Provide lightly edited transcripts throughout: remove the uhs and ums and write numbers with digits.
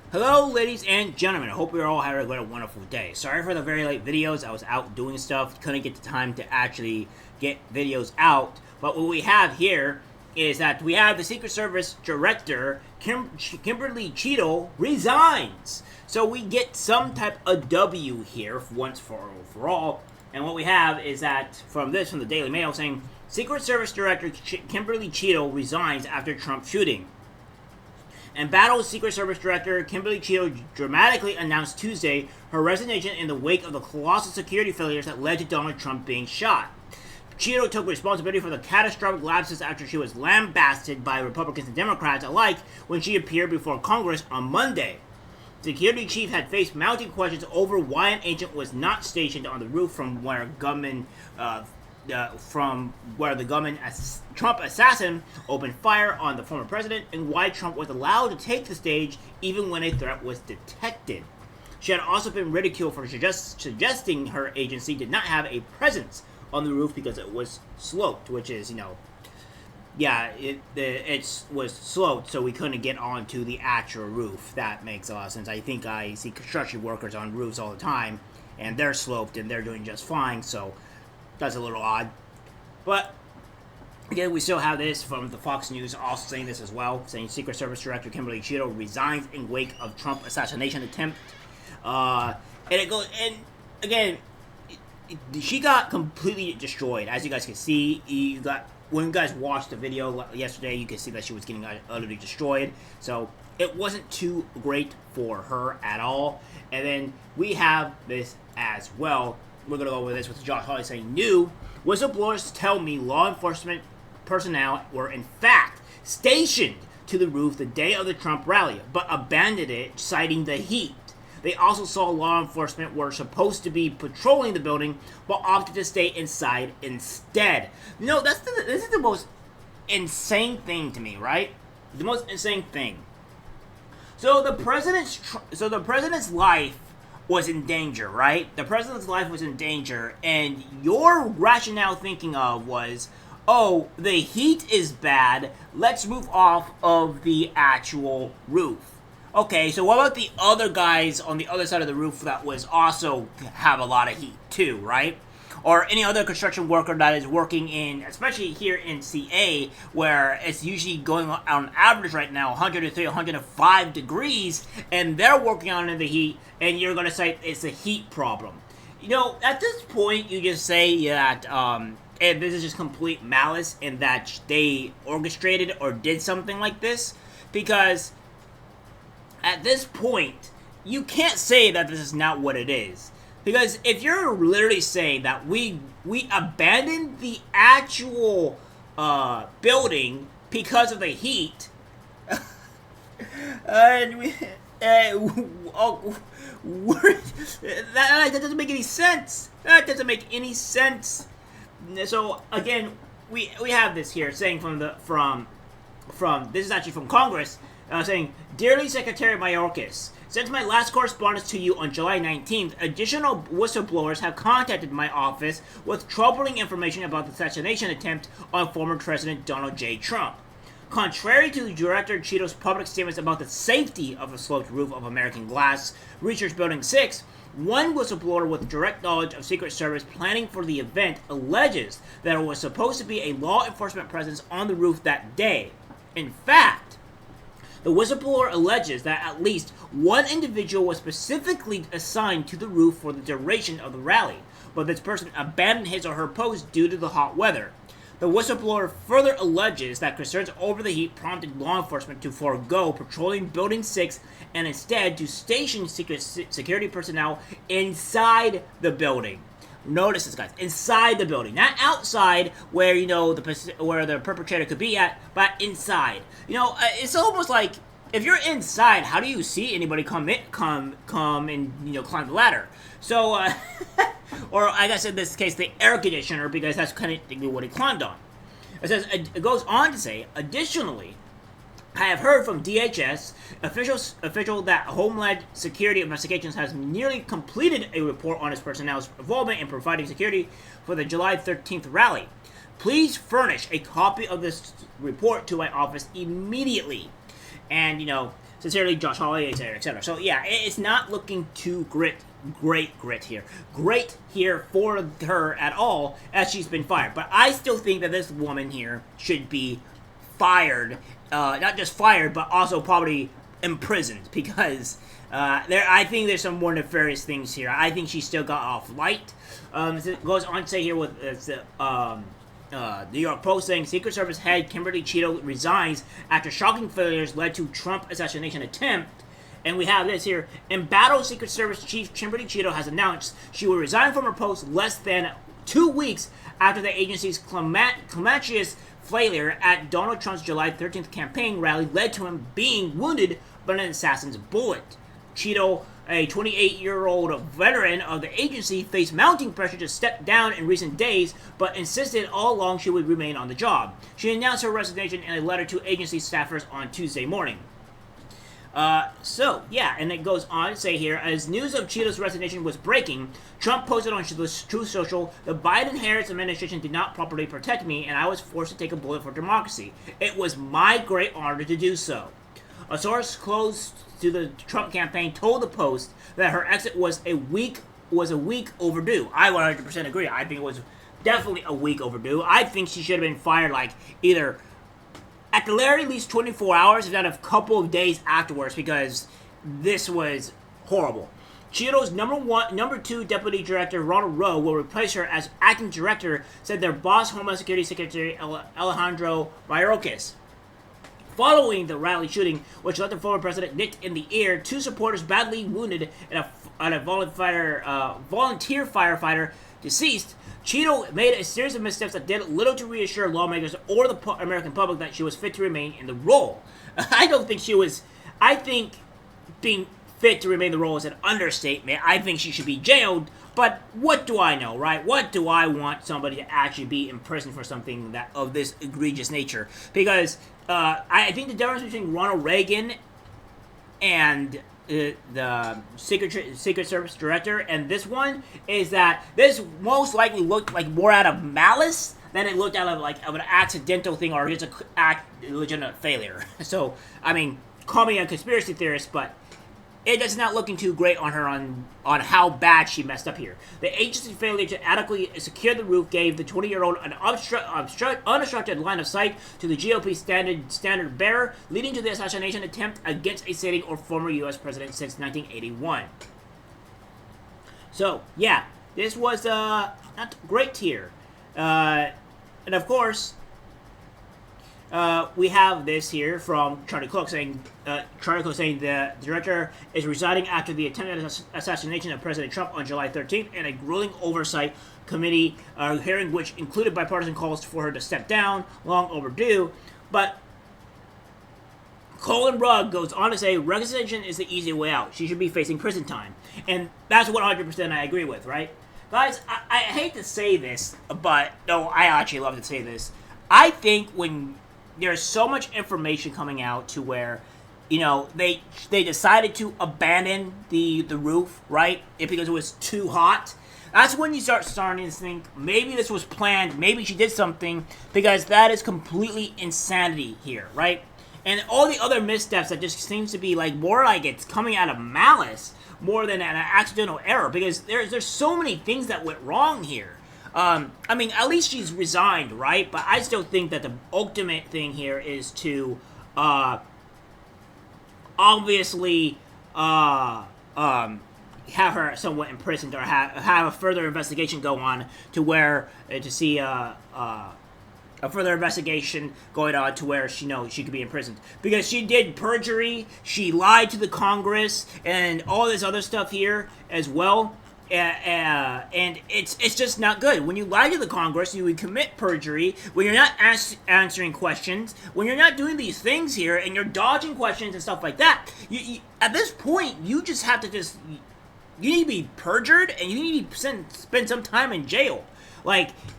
Hello, ladies and gentlemen. I hope you're all having a wonderful day. Sorry for the very late videos. I was out doing stuff. Couldn't get the time to actually get videos out. But what we have here is that we have the Secret Service Director, Kimberly Cheadle, resigns. So we get some type of W here, once for all. And what we have is that from the Daily Mail saying, Secret Service Director Kimberly Cheadle resigns after Trump shooting. Embattled Secret Service Director Kimberly Cheadle dramatically announced Tuesday her resignation in the wake of the colossal security failures that led to Donald Trump being shot. Cheadle took responsibility for the catastrophic lapses after she was lambasted by Republicans and Democrats alike when she appeared before Congress on Monday. The security chief had faced mounting questions over why an agent was not stationed on the roof from where the Trump assassin opened fire on the former president, and why Trump was allowed to take the stage even when a threat was detected. She had also been ridiculed for suggesting her agency did not have a presence on the roof because it was sloped, which is, it was sloped, so we couldn't get onto the actual roof. That makes a lot of sense. I think I see construction workers on roofs all the time, and they're sloped, and they're doing just fine, so that's a little odd. But again, we still have this from the Fox News also saying this as well, saying Secret Service Director Kimberly Cheadle resigns in wake of Trump assassination attempt. And it goes, and again, she got completely destroyed. As you guys can see, when you guys watched the video yesterday, you can see that she was getting utterly destroyed. So it wasn't too great for her at all. And then we have this as well. We're going to go over this with Josh Hawley saying, new whistleblowers tell me law enforcement personnel were in fact stationed to the roof the day of the Trump rally, but abandoned it, citing the heat. They also saw law enforcement were supposed to be patrolling the building, but opted to stay inside instead. This is the most insane thing to me, right? The most insane thing. So the president's life was in danger, right? The president's life was in danger, and your rationale thinking of was, oh, the heat is bad, let's move off of the actual roof. Okay, so what about the other guys on the other side of the roof that was also have a lot of heat too, right? Or any other construction worker that is working in, especially here in CA, where it's usually going on average right now 103, 105 degrees, and they're working on in the heat, and you're going to say it's a heat problem. At this point, you just say that and this is just complete malice and that they orchestrated or did something like this, because at this point, you can't say that this is not what it is. Because if you're literally saying that we abandoned the actual building because of the heat, and that doesn't make any sense. That doesn't make any sense. So again, we have this here saying from this is actually from Congress, saying, Dearly Secretary Mayorkas, since my last correspondence to you on July 19th, additional whistleblowers have contacted my office with troubling information about the assassination attempt on former President Donald J. Trump. Contrary to Director Cheadle's public statements about the safety of the sloped roof of American Glass Research Building 6, one whistleblower with direct knowledge of Secret Service planning for the event alleges that there was supposed to be a law enforcement presence on the roof that day. In fact, the whistleblower alleges that at least one individual was specifically assigned to the roof for the duration of the rally, but this person abandoned his or her post due to the hot weather. The whistleblower further alleges that concerns over the heat prompted law enforcement to forego patrolling Building 6 and instead to station security personnel inside the building. Notice this, guys. Inside the building. Not outside where, where the perpetrator could be at, but inside. It's almost like, if you're inside, how do you see anybody come and, climb the ladder? So, or I guess in this case, the air conditioner, because that's kind of what he climbed on. It goes on to say, additionally, I have heard from DHS official that Homeland Security Investigations has nearly completed a report on its personnel's involvement in providing security for the July 13th rally. Please furnish a copy of this report to my office immediately. And, Sincerely, Josh Hawley, etc., etc. So yeah, it's not looking too great here for her at all, as she's been fired. But I still think that this woman here should be fired, not just fired, but also probably imprisoned, because I think there's some more nefarious things here. I think she still got off light. It goes on to say here with New York Post saying Secret Service head Kimberly Cheeto resigns after shocking failures led to Trump assassination attempt. And we have this here. Embattled Secret Service Chief Kimberly Cheeto has announced she will resign from her post less than 2 weeks after the agency's calamitous failure at Donald Trump's July 13th campaign rally led to him being wounded by an assassin's bullet. Cheeto, a 28-year-old veteran of the agency, faced mounting pressure to step down in recent days, but insisted all along she would remain on the job. She announced her resignation in a letter to agency staffers on Tuesday morning. And it goes on to say here, as news of Cheeto's resignation was breaking, Trump posted on Truth Social, the Biden-Harris administration did not properly protect me, and I was forced to take a bullet for democracy. It was my great honor to do so. A source close to the Trump campaign told the Post that her exit was a week overdue. I 100% agree. I think it was definitely a week overdue. I think she should have been fired either at the very least 24 hours, if not a couple of days afterwards, because this was horrible. Cheeto's number two deputy director, Ronald Rowe, will replace her as acting director, said their boss, Homeland Security Secretary Alejandro Mayorkas. Following the rally shooting, which left the former president nicked in the ear, 2 supporters badly wounded and a volunteer firefighter deceased, Cheeto made a series of missteps that did little to reassure lawmakers or the American public that she was fit to remain in the role. I don't think she was. I think being fit to remain in the role is an understatement. I think she should be jailed, but what do I know, right? What do I want somebody to actually be in prison for something that of this egregious nature? Because I think the difference between Ronald Reagan and the Secret Service director and this one is that this most likely looked like more out of malice than it looked out of an accidental thing or just a legitimate failure. So, I mean, call me a conspiracy theorist, but it is not looking too great on her on how bad she messed up here. The agency's failure to adequately secure the roof gave the 20-year-old an unobstructed line of sight to the GOP standard bearer, leading to the assassination attempt against a sitting or former U.S. president since 1981. So, yeah, this was not great here. And of course, we have this here from Charlie Cook saying the director is resigning after the attempted assassination of President Trump on July 13th in a grueling oversight committee hearing which included bipartisan calls for her to step down, long overdue. But Colin Rugg goes on to say resignation is the easy way out. She should be facing prison time. And that's 100% I agree with, right? Guys, I hate to say this, but no, I actually love to say this. I think when there's so much information coming out to where, they decided to abandon the roof, right? Because it was too hot. That's when you starting to think maybe this was planned, maybe she did something, because that is completely insanity here, right? And all the other missteps that just seems to be more like it's coming out of malice more than an accidental error, because there's so many things that went wrong here. I mean, at least she's resigned, right? But I still think that the ultimate thing here is to, obviously, have her somewhat imprisoned or have a further investigation go on to where, to see, a further investigation going on to where she knows she could be imprisoned. Because she did perjury, she lied to the Congress, and all this other stuff here as well. And it's just not good. When you lie to the Congress, you would commit perjury. When you're not answering questions, when you're not doing these things here, and you're dodging questions and stuff like that, you at this point, you just have to you need to be perjured, and you need to spend some time in jail.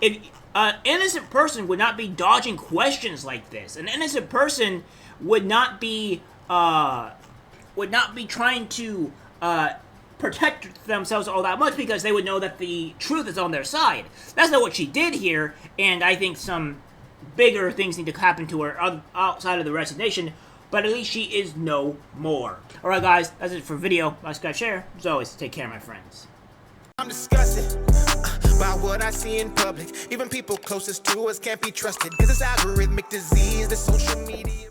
If an innocent person would not be dodging questions like this. An innocent person would not be trying to protect themselves all that much because they would know that the truth is on their side. That's not what she did here, and I think some bigger things need to happen to her outside of the resignation but at least she is no more. Alright guys, that's it for video. Like, subscribe, share. As always, take care, my friends. I'm disgusted by what I see in public. Even people closest to us can't be trusted. Cause it's algorithmic disease, the social media.